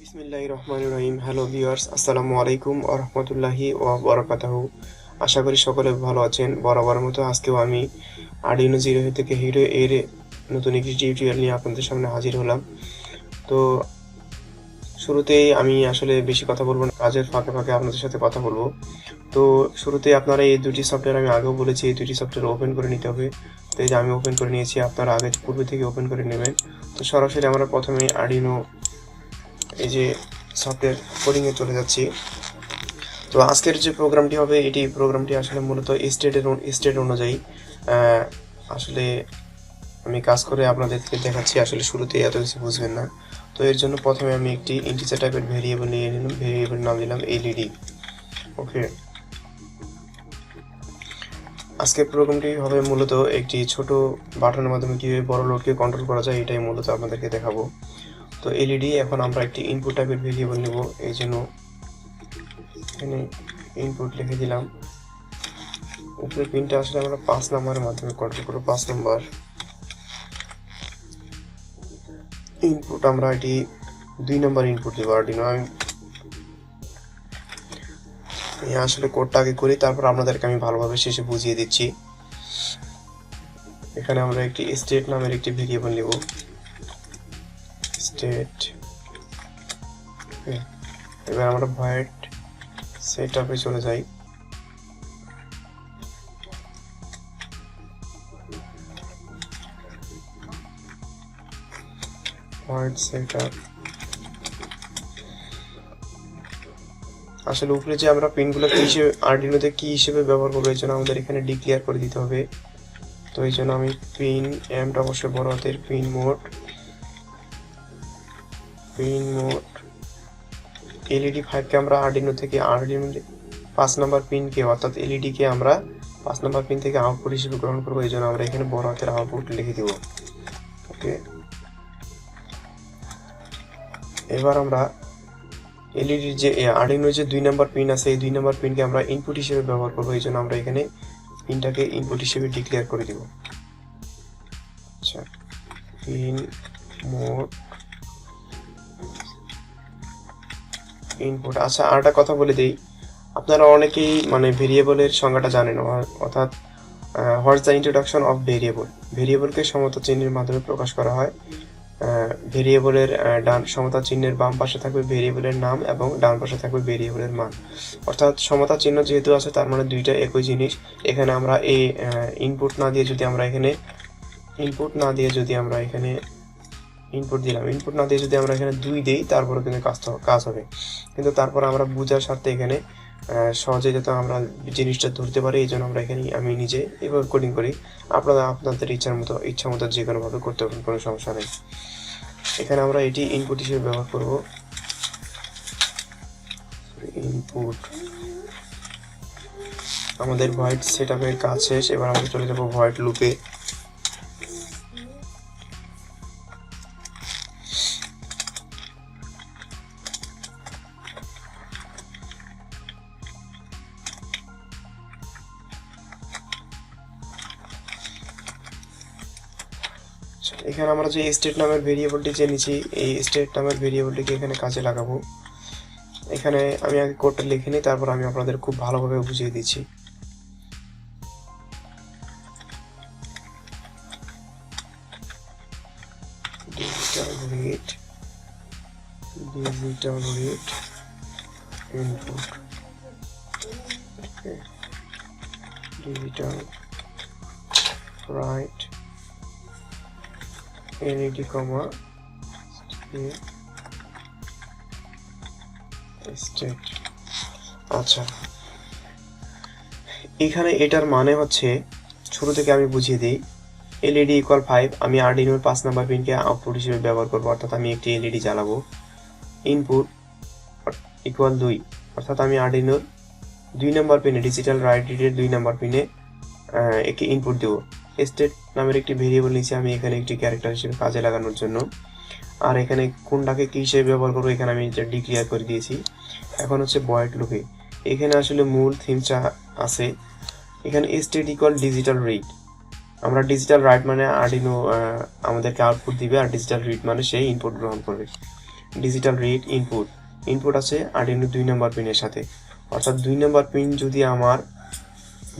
বিসমিল্লাহির রহমানির রহিম। Hello viewers, আসসালামু আলাইকুম ওয়া রাহমাতুল্লাহি ওয়া বারাকাতুহু। আশা করি সকলে ভালো আছেন। বরাবরের মতো আজকেও আমি আরডুইনো জিরো থেকে হিরো এর নতুন একটি টিউটোরিয়াল নিয়ে আপনাদের সামনে হাজির হলাম। তো শুরুতেই আমি আসলে বেশি কথা বলবো না, কাজের ফাঁকে ফাঁকে আপনাদের সাথে কথা বলবো। তো শুরুতে আপনারা এই দুটি সফটওয়্যার, আমি আগেও বলেছি, এই দুটি সফটওয়্যার ওপেন করে নিতে হবে। তো এই যে আমি ওপেন করে নিয়েছি, আপনারা আগে পূর্বে থেকে ওপেন করে নেবেন। তো সরাসরি আমরা প্রথমে আরডুইনো এই যে সফটওয়্যার কোডিংয়ে চলে যাচ্ছি। তো আজকের যে প্রোগ্রামটি হবে, এটি প্রোগ্রামটি আসলে মূলত স্টেট অনুযায়ী আসলে আমি কাজ করে আপনাদেরকে দেখাচ্ছি। আসলে শুরুতেই এত কিছু বুঝবেন না। তো এর জন্য প্রথমে আমি একটি ইন্টিজার টাইপের ভেরিয়েবল নিয়ে নিলাম। ভেরিয়েবল নাম দিলাম এলইডি। ওকে, আজকের প্রোগ্রামটি হবে মূলত একটি ছোট বাটনের মাধ্যমে কীভাবে বড় লোডকে কন্ট্রোল করা যায়, এটাই মূলত আপনাদেরকে দেখাবো। তো এলইডি, এখন আমরা একটি ইনপুট টাইপের ভেরিয়েবল নেব। এই জন্য এখানে ইনপুট লিখে দিলাম। উপরে পিনটা আসলে আমরা 5 নম্বরের মাধ্যমে কন্ট্রোল করব। 5 নম্বর ইনপুট, আমরা এটি 2 নম্বর ইনপুট দেবো আরডুইনো। আমি আসলে কোডটা আগে করি, তারপর আপনাদেরকে আমি ভালোভাবে শেষে বুঝিয়ে দিচ্ছি। এখানে আমরা একটি স্টেট নামের একটি ভেরিয়েবল নেব, স্টেট। এবার আমরা ভয়েড সেটআপে চলে যাই। ভয়েড সেটআপ, আসলে উপরে যে আমরা পিনগুলো কি হিসেবে আরডুইনোতে কি হিসেবে ব্যবহার করবো, এই জন্য আমাদের এখানে ডিক্লেয়ার করে দিতে হবে। তো এই জন্য আমি পিন, এমটা অবশ্যই বড় হাতের, পিন মোড এলইডি 5 কে আমরা আরডুইনো 5 নম্বর পিনকে, অর্থাৎ এলইডি কে আমরা 5 নম্বর পিন থেকে আউটপুট হিসেবে গ্রহণ করবো। এই জন্য আমরা এখানে বড় হাতের আউটপুট লিখে দেব। ওকে, এবার আমরা এলইডির যে আরডুইনোর যে 2 নম্বর পিন আছে, এই 2 নম্বর পিনকে আমরা ইনপুট হিসেবে ব্যবহার করবো। এই জন্য আমরা এখানে পিনটাকে ইনপুট হিসেবে ডিক্লেয়ার করে দিব। আচ্ছা, পিন মোড ইনপুট। আচ্ছা, আরেকটা কথা বলে দিই, আপনারা অনেকেই ভেরিয়েবলের সংজ্ঞাটা জানেন, অর্থাৎ what's the introduction of variable. ভেরিয়েবলকে সমতা চিহ্নের মাধ্যমে প্রকাশ করা হয়। ভেরিয়েবলের সমতা চিহ্নের বাম পাশে থাকবে ভেরিয়েবলের নাম এবং ডান পাশে থাকবে ভেরিয়েবলের মান। অর্থাৎ সমতা চিহ্ন যেহেতু আছে, তার মানে দুইটা একই জিনিস। এখানে আমরা এই ইনপুট না দিয়ে যদি আমরা এখানে ইনপুট না দিয়ে যদি আমরা এখানে 2 দিই, তারপরে কিন্তু কাজ হবে। কিন্তু তারপর আমরা বোঝার স্বার্থে এখানে সহজে যাতে আমরা জিনিসটা ধরতে পারি, এই জন্য আমরা এখানে আমি নিজে এভাবে কোডিং করি। আপনারা আপনাদের ইচ্ছা মতো যে কোনোভাবে করতে পারেন, কোনো সমস্যা নেই। এখানে আমরা এটি ইনপুট হিসেবে ব্যবহার করব। ইনপুট, আমাদের ভয়েড সেটআপের কাজ শেষ। এবার আমরা চলে যাব ভয়েড লুপে। এখানে আমরা যে স্টেট নামের ভেরিয়েবলটি জেনেছি, এই স্টেট নামের ভেরিয়েবলটিকে এখানে কাজে লাগাবো। এখানে আমি আগে কোডটা লিখে নিই, তারপর আমি আপনাদের খুব ভালোভাবে বুঝিয়ে দিচ্ছি। Digital read input, digital write LED comma state. আচ্ছা, এখানে এটার মানে হচ্ছে, শুরু থেকে আমি বুঝিয়ে দিই। এলইডি ইকুয়াল 5, আমি আরডুইনোর 5 নম্বর পিনকে আউটপুট হিসেবে ব্যবহার করবো, অর্থাৎ আমি একটি এলইডি জ্বালাবো। ইনপুট ইকুয়াল 2, অর্থাৎ আমি আরডুইনোর 2 নম্বর পিনে, ডিজিটাল রাইট রিডের 2 নম্বর পিনে একটি ইনপুট দেবো। স্টেট নামের একটি ভেরিয়েবল নিয়েছি আমি এখানে একটি ক্যারেক্টার হিসেবে কাজে লাগানোর জন্য। আর এখানে কোনটাকে কি হিসেবে ব্যবহার করবো, এখানে আমি এটা ডিক্লেয়ার করে দিয়েছি। এখন হচ্ছে ভয়েড লুপে, এখানে আসলে মূল থিমটা আছে। এখানে স্টেট ইকুয়াল ডিজিটাল রিড, আমরা ডিজিটাল রাইট মানে আরডুইনো আমাদেরকে আউটপুট দিবে, আর ডিজিটাল রিড মানে সেই ইনপুট গ্রহণ করবে। ডিজিটাল রিড ইনপুট, ইনপুট আছে আরডিনো 2 নম্বর পিনের সাথে, অর্থাৎ 2 নম্বর পিন যদি আমার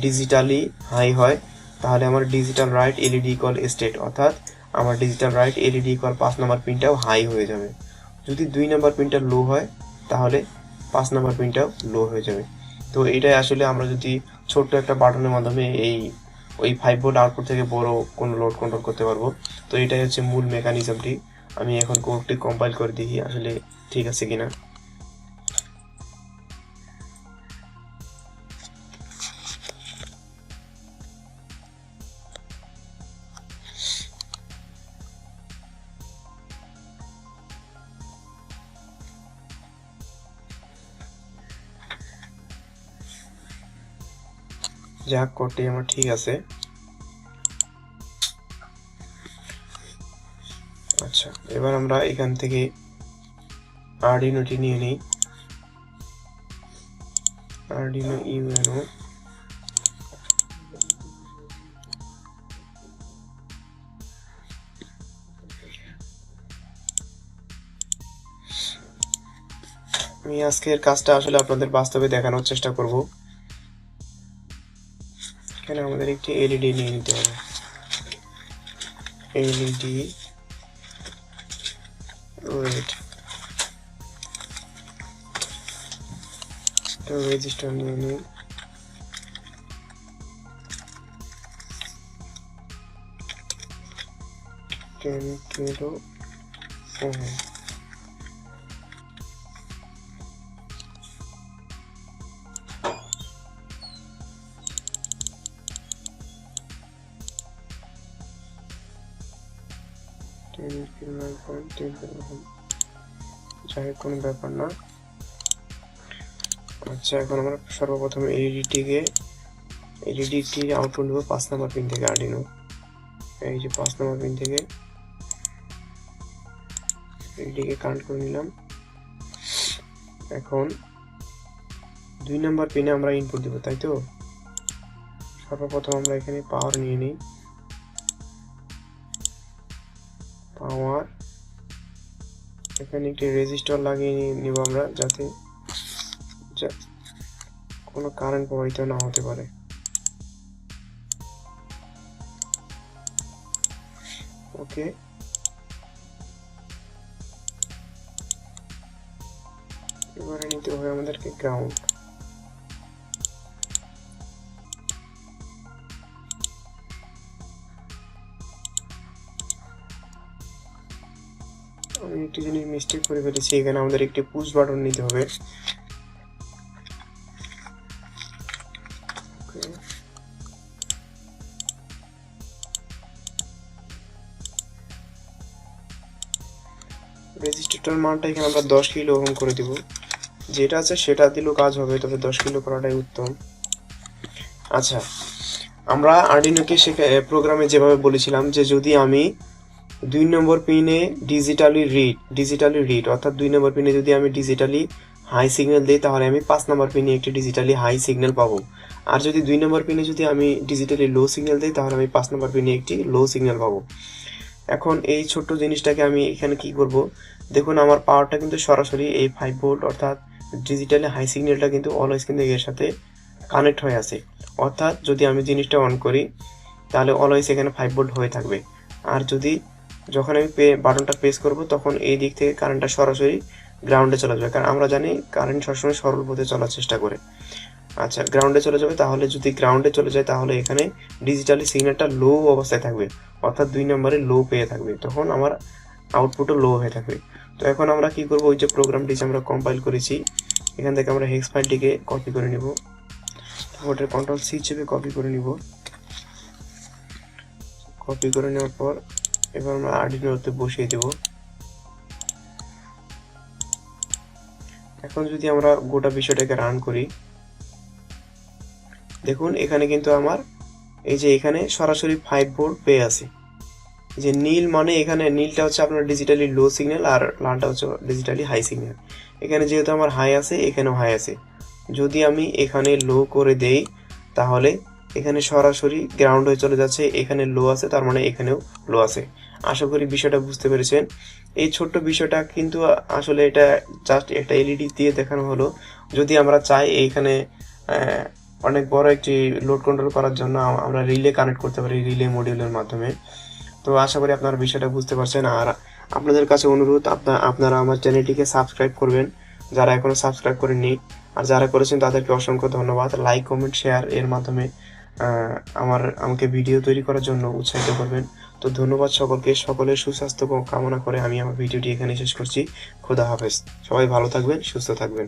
ডিজিটালি হাই হয় তাহলে আমার digital write LED equal state, অর্থাৎ আমার ডিজিটাল রাইট এলইডি ইকুয়াল 5 নম্বর পিনটাও হাই হয়ে যাবে। যদি 2 নম্বর পিনটা লো হয় তাহলে 5 নম্বর পিনটাও লো হয়ে যাবে। তো এটাই আসলে আমরা যদি ছোট্ট একটা বাটনের মাধ্যমে ওই 5 ভোল্ট আউটপুট থেকে বড় কোনো লোড কন্ট্রোল করতে পারবো। তো এটাই হচ্ছে মূল মেকানিজমটি। আমি এখন কোডটি কম্পাইল করে দেখি আসলে ঠিক আছে কিনা। যাক, কোডটি আমার ঠিক আছে। আচ্ছা, এবার আমরা এখান থেকে আরডিনোটি নিয়ে নিই, আরডিনো ইউএনও। আমি আজকের কাজটা আসলে আপনাদের বাস্তবে দেখানোর চেষ্টা করব। এখানে আমাদের একটি এলইডি নিয়ে নিতে হবে, এলইডি ওয়েট তো রেজিস্টার নিয়ে নিই, 10 কিলো ওহম। যাই হোক, কোনো ব্যাপার না। আচ্ছা, এখন আমরা সর্বপ্রথম এলইডিটি আউটপুট নেব 5 নম্বর পিন থেকে আরডিনো। এই যে 5 নম্বর পিন থেকে এলইডিকে কানেক্ট করে নিলাম। এখন 2 নম্বর পিনে আমরা ইনপুট দেব, তাই তো? সর্বপ্রথম আমরা এখানে পাওয়ার নিয়ে নিই, পাওয়ার এখানে একটি রেজিস্টার লাগিয়ে নিব আমরা, যাতে কোনো কারেন্ট প্রবাহিত না হতে পারে। ওকে, এবারে নিতে হবে আমাদেরকে গ্রাউন্ড। আমি একটি জিনিস মিস্টেক করে ফেলেছি, এখানে আমাদের একটি পুশ বাটন নিতে হবে। রেজিস্টারটার মানটা এখানে আমরা 10 কিলো ওহম করে দিব, যেটা আছে সেটা দিলেও কাজ হবে, তবে 10 কিলো করাটাই উত্তম। আচ্ছা, আমরা আরডিনোকে প্রোগ্রামে যেভাবে বলেছিলাম যে যদি আমি 2 নম্বর পিনে ডিজিটালি রিড অর্থাৎ 2 নম্বর পিনে যদি আমি ডিজিটালি হাই সিগন্যাল দিই তাহলে আমি 5 নম্বর পিনে একটি ডিজিটালি হাই সিগন্যাল পাবো। আর যদি 2 নম্বর পিনে যদি আমি ডিজিটালি লো সিগন্যাল দিই তাহলে আমি 5 নম্বর পিনে একটি লো সিগন্যাল পাবো। এখন এই ছোট্ট জিনিসটাকে আমি এখানে কি করব, দেখুন আমার পাওয়ারটা কিন্তু সরাসরি এই 5 ভোল্ট অর্থাৎ ডিজিটালি হাই সিগন্যালটা কিন্তু অলওয়েজ কিন্তু এর সাথে কানেক্ট হয়ে আছে, অর্থাৎ যদি আমি জিনিসটা অন করি তাহলে অলওয়েজ এখানে 5 ভোল্ট হয়ে থাকবে। আর যখন আমি বাটনটা প্রেস করব তখন এই দিক থেকে কারেন্টটা সরাসরি গ্রাউন্ডে চলে যাবে, কারণ আমরা জানি কারেন্ট সবসময় সরল পথে চলার চেষ্টা করে। আচ্ছা, গ্রাউন্ডে চলে যাবে, তাহলে যদি গ্রাউন্ডে চলে যায় তাহলে এখানে ডিজিটালি সিগন্যালটা লো অবস্থায় থাকবে, অর্থাৎ 2 নম্বরে লো পেয়ে থাকবে, তখন আমার আউটপুটও লো হয়ে থাকবে। তো এখন আমরা কি করব, ওই যে প্রোগ্রামটি আমরা কম্পাইল করেছি এখান থেকে আমরা হেক্স ফাইলটিকে কপি করে নিব, ওটার কন্ট্রোল সি চেপে কপি করে নিব। কপি করে নেওয়ার পর এবার আমরা আরডিনোতে বসিয়ে দেব। এখন যদি আমরা গোটা বিষয়টাকে রান করি, দেখুন এখানে কিন্তু আমার এই যে এখানে সরাসরি 5 ভোল্ট পেয়ে আছে। যে নীল মানে এখানে নীলটা হচ্ছে আপনার ডিজিটালি লো সিগন্যাল আর লালটা হচ্ছে ডিজিটালি হাই সিগন্যাল। এখানে যেহেতু আমার হাই আছে এখানেও হাই আছে, যদি আমি এখানে লো করে দেই তাহলে এখানে সরাসরি গ্রাউন্ড হয়ে চলে যাচ্ছে, এখানে লো আছে তার মানে এখানেও লো আছে। আশা করি বিষয়টা বুঝতে পেরেছেন। এই ছোট্ট বিষয়টা কিন্তু আসলে এটা জাস্ট একটা এলইডি দিয়ে দেখানো হলো। যদি আমরা চাই এইখানে অনেক বড় একটি লোড কন্ট্রোল করার জন্য আমরা রিলে কানেক্ট করতে পারি রিলে মডিউলের মাধ্যমে। তো আশা করি আপনারা বিষয়টা বুঝতে পারছেন। আর আপনাদের কাছে অনুরোধ, আপনারা আমার চ্যানেলটিকে সাবস্ক্রাইব করবেন যারা এখনো সাবস্ক্রাইব করেননি, আর যারা করেছেন তাদেরকে অসংখ্য ধন্যবাদ। লাইক, কমেন্ট, শেয়ার এর মাধ্যমে আমাকে ভিডিও তৈরি করার জন্য উৎসাহিত করবেন। তো ধন্যবাদ সকলকে, সকলের সুস্বাস্থ্য কামনা করে আমি আমার ভিডিওটি এখানে শেষ করছি। খোদা হাফেজ। সবাই ভালো থাকবেন, সুস্থ থাকবেন।